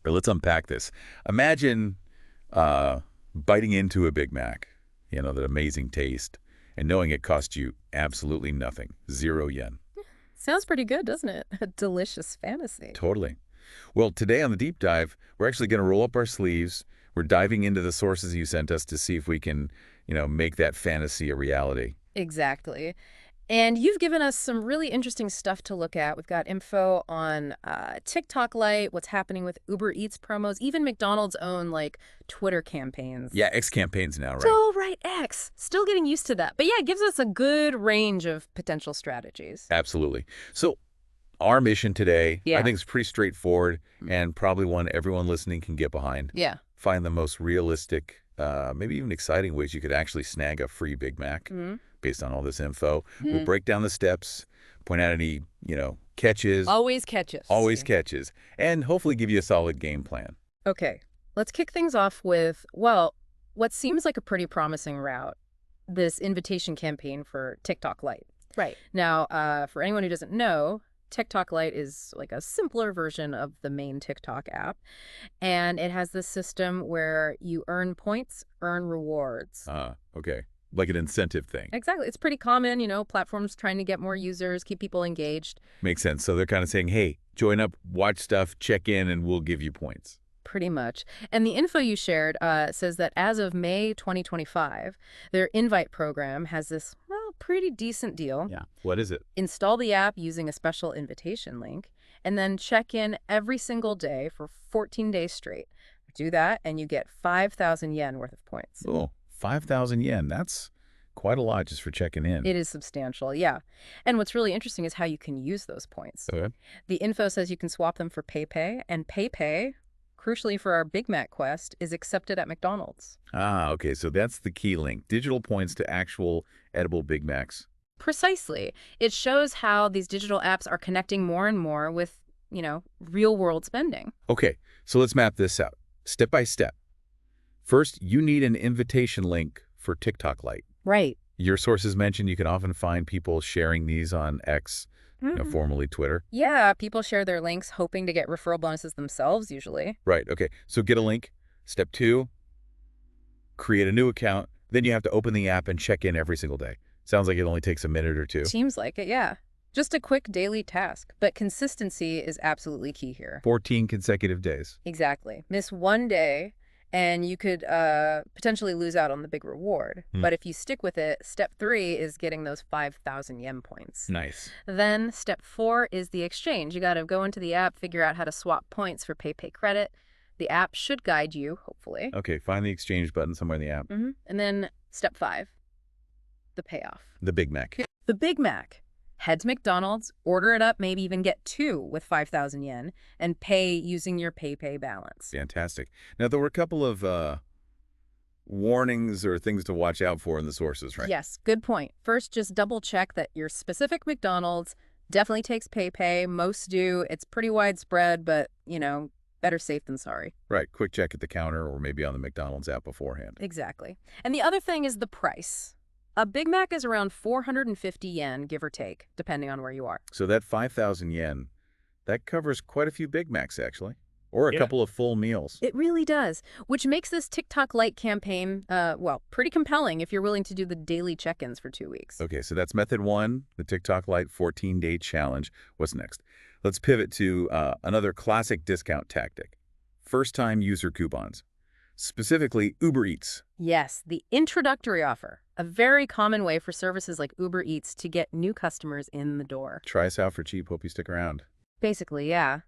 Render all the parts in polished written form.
Or let's unpack this. Imagine biting into a Big Mac, that amazing taste, and knowing it cost you absolutely nothing, 0 yen. Sounds pretty good, doesn't it? A delicious fantasy. Totally. Well, today on the deep dive, we're actually going to roll up our sleeves. We're diving into the sources you sent us to see if we can, make that fantasy a reality. Exactly. And you've given us some really interesting stuff to look at. We've got info on TikTok Lite, what's happening with Uber Eats promos, even McDonald's own Twitter campaigns. Yeah, X campaigns now, right? So, right, X. Still getting used to that. But yeah, it gives us a good range of potential strategies. Absolutely. So our mission today, I Yeah. think, is pretty straightforward and probably one everyone listening can get behind. Yeah. Find the most realistic, maybe even exciting ways you could actually snag a free Big Mac based on all this info. We'll break down the steps, point out any, catches. Always catches. Always catches. And hopefully give you a solid game plan. Okay, let's kick things off with, well, what seems like a pretty promising route, this invitation campaign for TikTok Lite. Right. Now, for anyone who doesn't know, TikTok Lite is like a simpler version of the main TikTok app, and it has this system where you earn points, earn rewards. Okay. Like an incentive thing. Exactly. It's pretty common, platforms trying to get more users, keep people engaged. Makes sense. So they're kind of saying, hey, join up, watch stuff, check in, and we'll give you points. Pretty much. And the info you shared says that as of May 2025, their invite program has this, well, pretty decent deal. Yeah. What is it? Install the app using a special invitation link, and then check in every single day for 14 days straight. Do that, and you get 5,000 yen worth of points. Oh, 5,000 yen. That's quite a lot just for checking in. It is substantial, yeah. And what's really interesting is how you can use those points. Okay. The info says you can swap them for PayPay, and PayPay, crucially for our Big Mac quest, is accepted at McDonald's. Okay. So that's the key link. Digital points to actual edible Big Macs. Precisely. It shows how these digital apps are connecting more and more with, real-world spending. Okay. So let's map this out step by step. First, you need an invitation link for TikTok Lite. Right. Your sources mentioned you can often find people sharing these on X, formerly Twitter. Yeah, people share their links hoping to get referral bonuses themselves, usually. Right. Okay. So get a link. Step 2, create a new account. Then you have to open the app and check in every single day. Sounds like it only takes a minute or two. Seems like it, yeah. Just a quick daily task, but consistency is absolutely key here. 14 consecutive days. Exactly. Miss one day, and you could potentially lose out on the big reward. But if you stick with it, step 3 is getting those 5,000 yen points. Nice. Then step 4 is the exchange. You got to go into the app, figure out how to swap points for PayPay credit. The app should guide you, hopefully. Okay, find the exchange button somewhere in the app. And then step 5, the payoff. The Big Mac. The Big Mac. Head to McDonald's, order it up, maybe even get 2 with 5,000 yen, and pay using your PayPay balance. Fantastic. Now, there were a couple of warnings or things to watch out for in the sources, right? Yes, good point. First, just double check that your specific McDonald's definitely takes PayPay. Most do. It's pretty widespread, but, better safe than sorry. Right. Quick check at the counter or maybe on the McDonald's app beforehand. Exactly. And the other thing is the price. A Big Mac is around 450 yen, give or take, depending on where you are. So that 5,000 yen, that covers quite a few Big Macs, actually. Or a couple of full meals. It really does, which makes this TikTok Lite campaign, pretty compelling if you're willing to do the daily check-ins for 2 weeks. Okay, so that's method 1, the TikTok Lite 14-day challenge. What's next? Let's pivot to another classic discount tactic, first-time user coupons, specifically Uber Eats. Yes, the introductory offer, a very common way for services like Uber Eats to get new customers in the door. Try us out for cheap. Hope you stick around. Basically, yeah.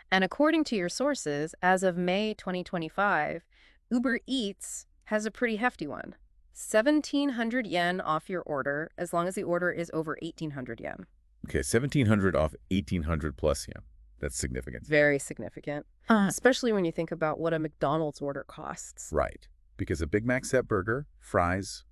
And according to your sources, as of May 2025, Uber Eats has a pretty hefty one. 1,700 yen off your order, as long as the order is over 1,800 yen. Okay, 1,700 off 1,800 plus yen. That's significant. Very significant, especially when you think about what a McDonald's order costs. Right, because a Big Mac set burger, fries,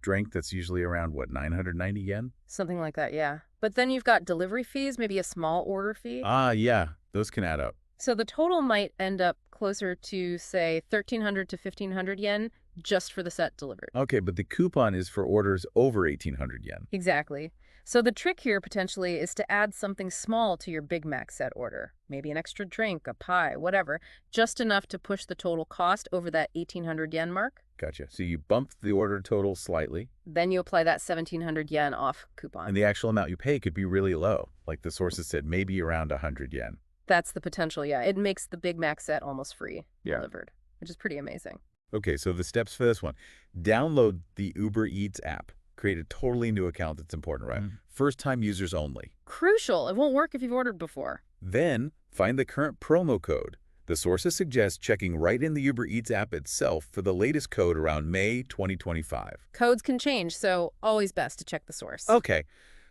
drink, that's usually around, 990 yen? Something like that, yeah. But then you've got delivery fees, maybe a small order fee. Yeah, those can add up. So the total might end up closer to, say, 1,300 to 1,500 yen just for the set delivered. Okay, but the coupon is for orders over 1,800 yen. Exactly. So the trick here potentially is to add something small to your Big Mac set order. Maybe an extra drink, a pie, whatever. Just enough to push the total cost over that 1,800 yen mark. Gotcha. So you bump the order total slightly, Then you apply that 1,700 yen off coupon. and the actual amount you pay could be really low. Like the sources said, maybe around 100 yen. That's the potential, yeah. It makes the Big Mac set almost free Yeah. delivered, which is pretty amazing. Okay, so the steps for this one. Download the Uber Eats app. Create a totally new account. That's important, right? First-time users only. Crucial. It won't work if you've ordered before. Then find the current promo code. The sources suggest checking right in the Uber Eats app itself for the latest code around May 2025. Codes can change, so always best to check the source. Okay,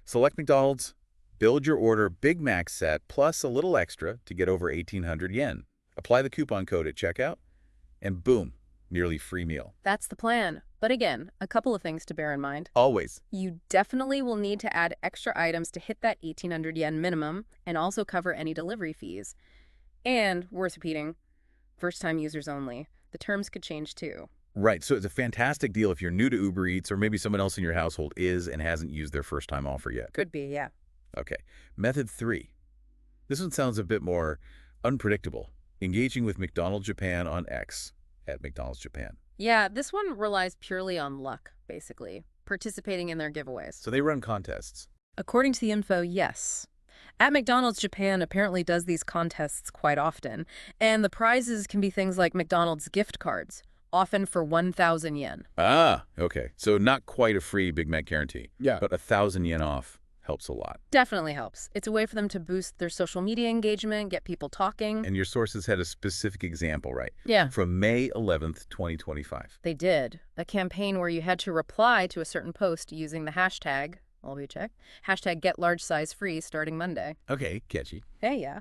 select McDonald's, build your order Big Mac set plus a little extra to get over 1,800 yen. Apply the coupon code at checkout, and boom, nearly free meal. That's the plan. But again, a couple of things to bear in mind. Always. You definitely will need to add extra items to hit that 1,800 yen minimum and also cover any delivery fees. And, worth repeating, first-time users only. The terms could change too. Right, so it's a fantastic deal if you're new to Uber Eats or maybe someone else in your household is and hasn't used their first-time offer yet. Could be, yeah. Okay, method 3. This one sounds a bit more unpredictable. Engaging with McDonald's Japan on X at McDonald's Japan. Yeah, this one relies purely on luck, basically, participating in their giveaways. So they run contests. According to the info, yes. At McDonald's Japan apparently does these contests quite often, and the prizes can be things like McDonald's gift cards, often for 1,000 yen. Ah, okay. So not quite a free Big Mac guarantee. Yeah. But 1,000 yen off helps a lot. Definitely helps. It's a way for them to boost their social media engagement, get people talking. And your sources had a specific example, right? Yeah, From May 11th, 2025. they did. A campaign where you had to reply to a certain post using the hashtag, I'll be check, hashtag get large size free starting Monday. Okay, catchy. Hey, yeah.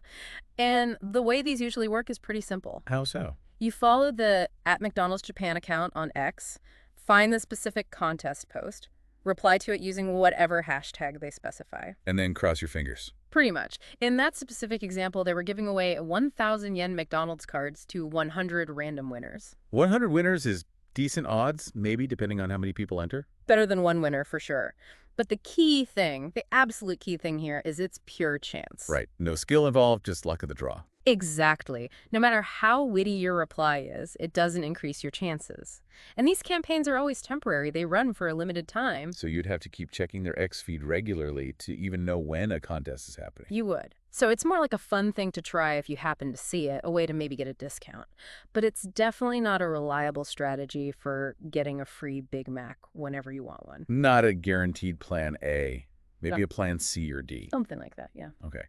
And the way these usually work is pretty simple. How so? You follow the at McDonald's Japan account on X, find the specific contest post, reply to it using whatever hashtag they specify. And then cross your fingers. Pretty much. In that specific example, they were giving away 1,000 yen McDonald's cards to 100 random winners. 100 winners is decent odds, maybe, depending on how many people enter. Better than one winner for sure. But the key thing, the absolute key thing here is it's pure chance. Right. No skill involved, just luck of the draw. Exactly. No matter how witty your reply is, it doesn't increase your chances. And these campaigns are always temporary. They run for a limited time. So you'd have to keep checking their X feed regularly to even know when a contest is happening. You would. So it's more like a fun thing to try if you happen to see it, a way to maybe get a discount. But it's definitely not a reliable strategy for getting a free Big Mac whenever you want one. Not a guaranteed plan A. Maybe No. a plan C or D. Something like that, yeah. Okay.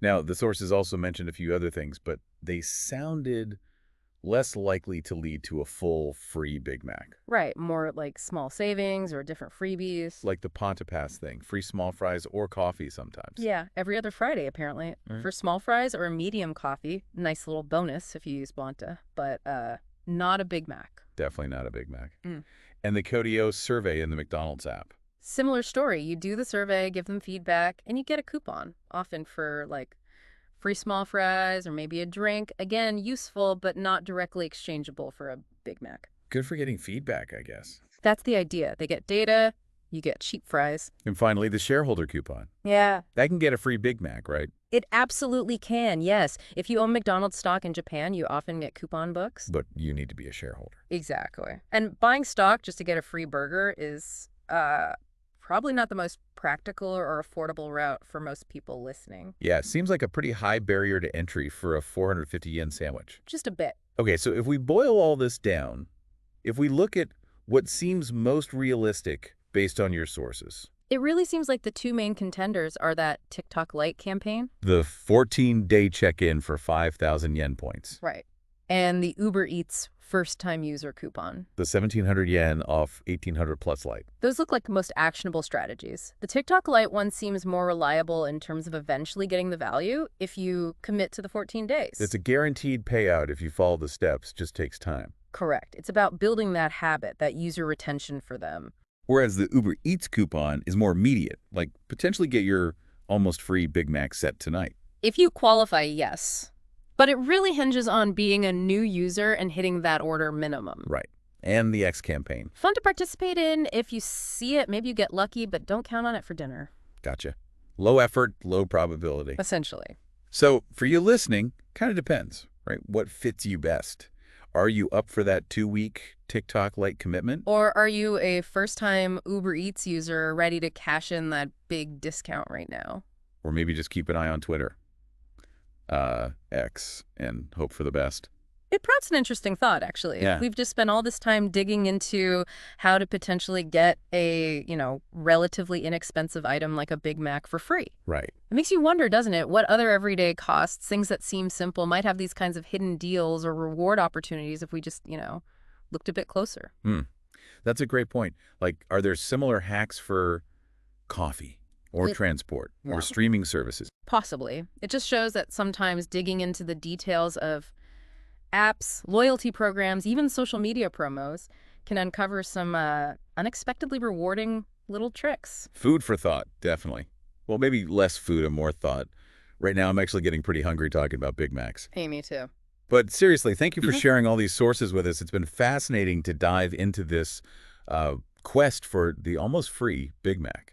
Now, the sources also mentioned a few other things, but they sounded less likely to lead to a full free Big Mac. Right, more like small savings or different freebies. Like the Ponta Pass thing, free small fries or coffee sometimes. Yeah, every other Friday, apparently. Right. For small fries or a medium coffee, nice little bonus if you use Bonta, but not a Big Mac. Definitely not a Big Mac. Mm. And the Codio survey in the McDonald's app. Similar story. You do the survey, give them feedback, and you get a coupon, often for like free small fries or maybe a drink. Again, useful, but not directly exchangeable for a Big Mac. Good for getting feedback, I guess. That's the idea. They get data, you get cheap fries. And finally, the shareholder coupon. Yeah. That can get a free Big Mac, right? It absolutely can, yes. If you own McDonald's stock in Japan, you often get coupon books. But you need to be a shareholder. Exactly. And buying stock just to get a free burger is probably not the most practical or affordable route for most people listening. Yeah, it seems like a pretty high barrier to entry for a 450 yen sandwich. Just a bit. Okay, so if we boil all this down, if we look at what seems most realistic based on your sources, It really seems like the two main contenders are that TikTok Lite campaign. the 14-day check-in for 5,000 yen points, Right. And the Uber Eats first-time user coupon. the 1,700 yen off 1,800 plus Lite. Those look like the most actionable strategies. The TikTok Lite one seems more reliable in terms of eventually getting the value if you commit to the 14 days. It's a guaranteed payout if you follow the steps, just takes time. Correct. It's about building that habit, that user retention for them. Whereas the Uber Eats coupon is more immediate, like potentially get your almost free Big Mac set tonight. If you qualify, yes. But it really hinges on being a new user and hitting that order minimum. Right. And the X campaign. Fun to participate in. If you see it, maybe you get lucky, but don't count on it for dinner. Gotcha. Low effort, low probability. essentially. So for you listening, kind of depends, right? What fits you best? Are you up for that 2-week TikTok Lite commitment? Or are you a first-time Uber Eats user ready to cash in that big discount right now? Or maybe just keep an eye on Twitter, X, and hope for the best? It prompts an interesting thought, actually. Yeah. We've just spent all this time digging into how to potentially get a, relatively inexpensive item like a Big Mac for free. Right. It makes you wonder, doesn't it, what other everyday costs, things that seem simple, might have these kinds of hidden deals or reward opportunities if we just, looked a bit closer. That's a great point. Like, are there similar hacks for coffee or transport Yeah. or streaming services? Possibly. It just shows that sometimes digging into the details of apps, loyalty programs, even social media promos can uncover some unexpectedly rewarding little tricks. Food for thought, definitely. Well, maybe less food and more thought. Right now, I'm actually getting pretty hungry talking about Big Macs. Hey, me too. But seriously, thank you for sharing all these sources with us. It's been fascinating to dive into this quest for the almost free Big Mac.